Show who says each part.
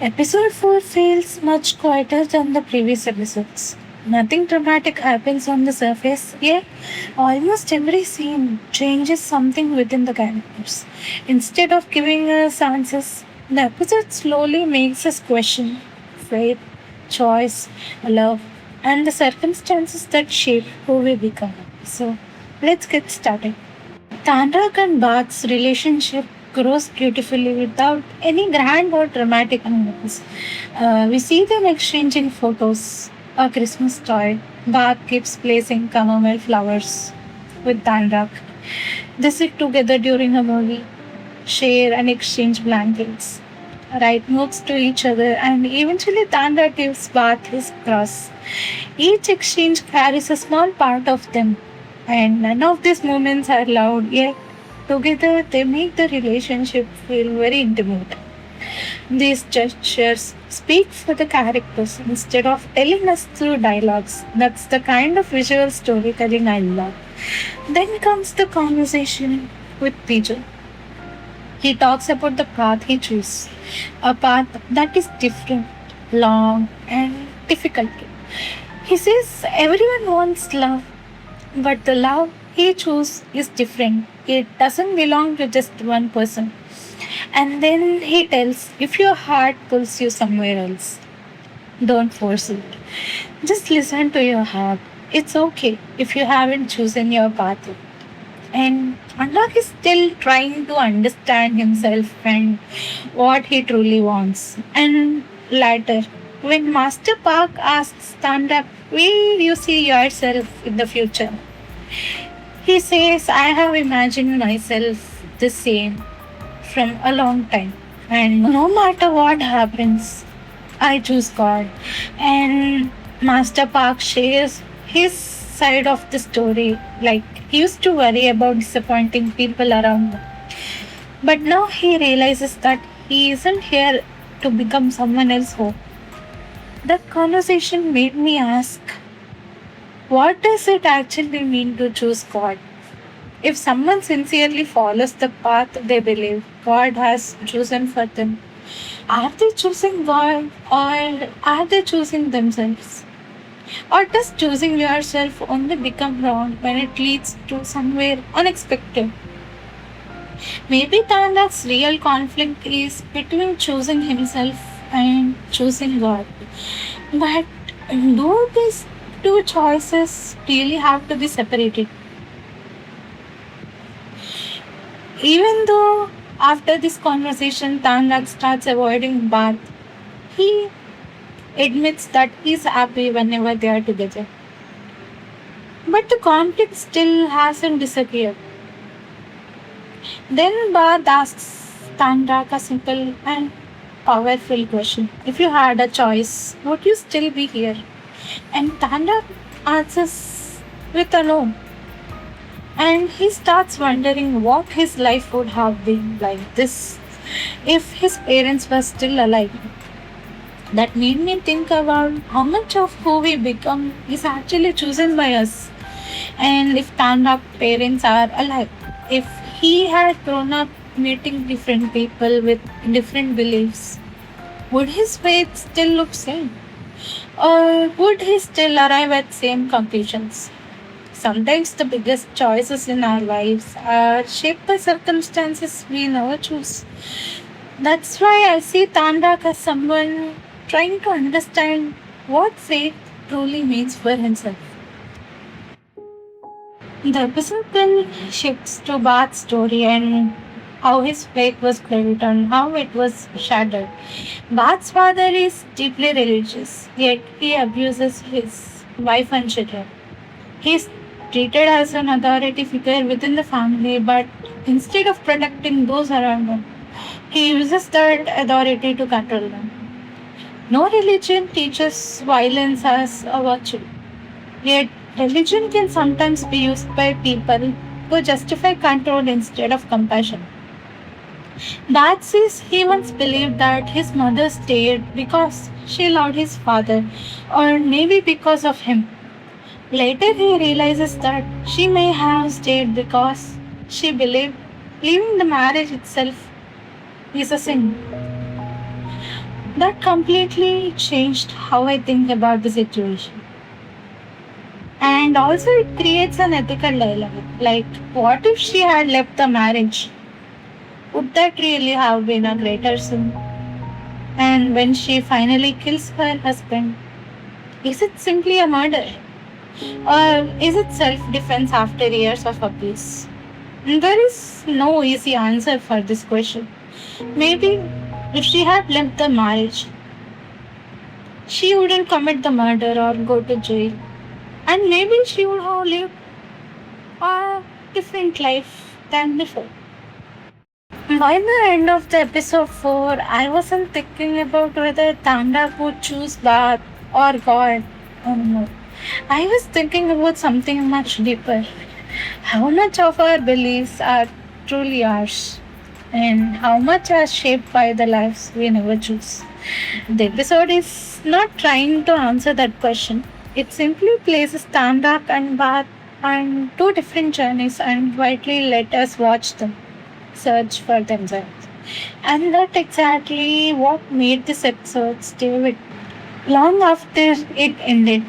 Speaker 1: Episode 4 feels much quieter than the previous episodes. Nothing dramatic happens on the surface, yet almost every scene changes something within the characters. Instead of giving us answers, the episode slowly makes us question fate, choice, love, and the circumstances that shape who we become. So, let's get started. Tandrak and Bhatt's relationship grows beautifully without any grand or dramatic moments. We see them exchanging photos, a Christmas toy. Bhatt keeps placing chamomile flowers with Tandrak. They sit together during a movie, share and exchange blankets, write notes to each other, and eventually Tandrak gives Bhatt his cross. Each exchange carries a small part of them, and none of these moments are loud, yet together they make the relationship feel very intimate. These gestures speak for the characters instead of telling us through dialogues. That's the kind of visual storytelling I love. Then comes the conversation with Teju. He talks about the path he chose, a path that is different, long, and difficult. He says everyone wants love, but the love he chose is different. It doesn't belong to just one person. And then he tells if your heart pulls you somewhere else, don't force it. Just listen to your heart. It's okay if you haven't chosen your path yet. And Anurag is still trying to understand himself and what he truly wants. And later, when Master Park asks Tandap, where you see yourself in the future? He says, I have imagined myself the same from a long time. And no matter what happens, I choose God. And Master Park shares his side of the story. Like, he used to worry about disappointing people around him. But now he realizes that he isn't here to become someone else's hope. That conversation made me ask, what does it actually mean to choose God? If someone sincerely follows the path they believe God has chosen for them, are they choosing God or are they choosing themselves? Or does choosing yourself only become wrong when it leads to somewhere unexpected? Maybe Tandak's real conflict is between choosing himself and choosing God. But do these two choices really have to be separated? Even though after this conversation Tanrak starts avoiding Bath, he admits that he's happy whenever they are together. But the conflict still hasn't disappeared. Then Bath asks Tanrak a simple and powerful question. If you had a choice, would you still be here? And Tanrak answers with a no. And he starts wondering what his life would have been like this if his parents were still alive. That made me think about how much of who we become is actually chosen by us. And if Tanrak parents are alive, if he had grown up meeting different people with different beliefs, would his faith still look same? Or would he still arrive at same conclusions? Sometimes the biggest choices in our lives are shaped by circumstances we never choose. That's why I see Tandak as someone trying to understand what faith truly means for himself. The episode then shifts to Bhatt's story and how his faith was built and how it was shattered. Bhatt's father is deeply religious, yet he abuses his wife and children. He is treated as an authority figure within the family, but instead of protecting those around him, he uses that authority to control them. No religion teaches violence as a virtue, yet religion can sometimes be used by people to justify control instead of compassion. Dad says he once believed that his mother stayed because she loved his father, or maybe because of him. Later, he realizes that she may have stayed because she believed leaving the marriage itself is a sin. That completely changed how I think about the situation. And also, it creates an ethical dilemma. Like, what if she had left the marriage? Would that really have been a greater sin? And when she finally kills her husband, is it simply a murder? Or is it self defense after years of abuse? There is no easy answer for this question. Maybe if she had left the marriage, she wouldn't commit the murder or go to jail. And maybe she would have lived a different life than before. By the end of the episode 4, I wasn't thinking about whether Tanda would choose Bath or God or no. I was thinking about something much deeper. How much of our beliefs are truly ours, and how much are shaped by the lives we never choose. The episode is not trying to answer that question. It simply places Tandak and Bath on two different journeys and quietly let us watch them search for themselves. And that's exactly what made this episode stay with long after it ended.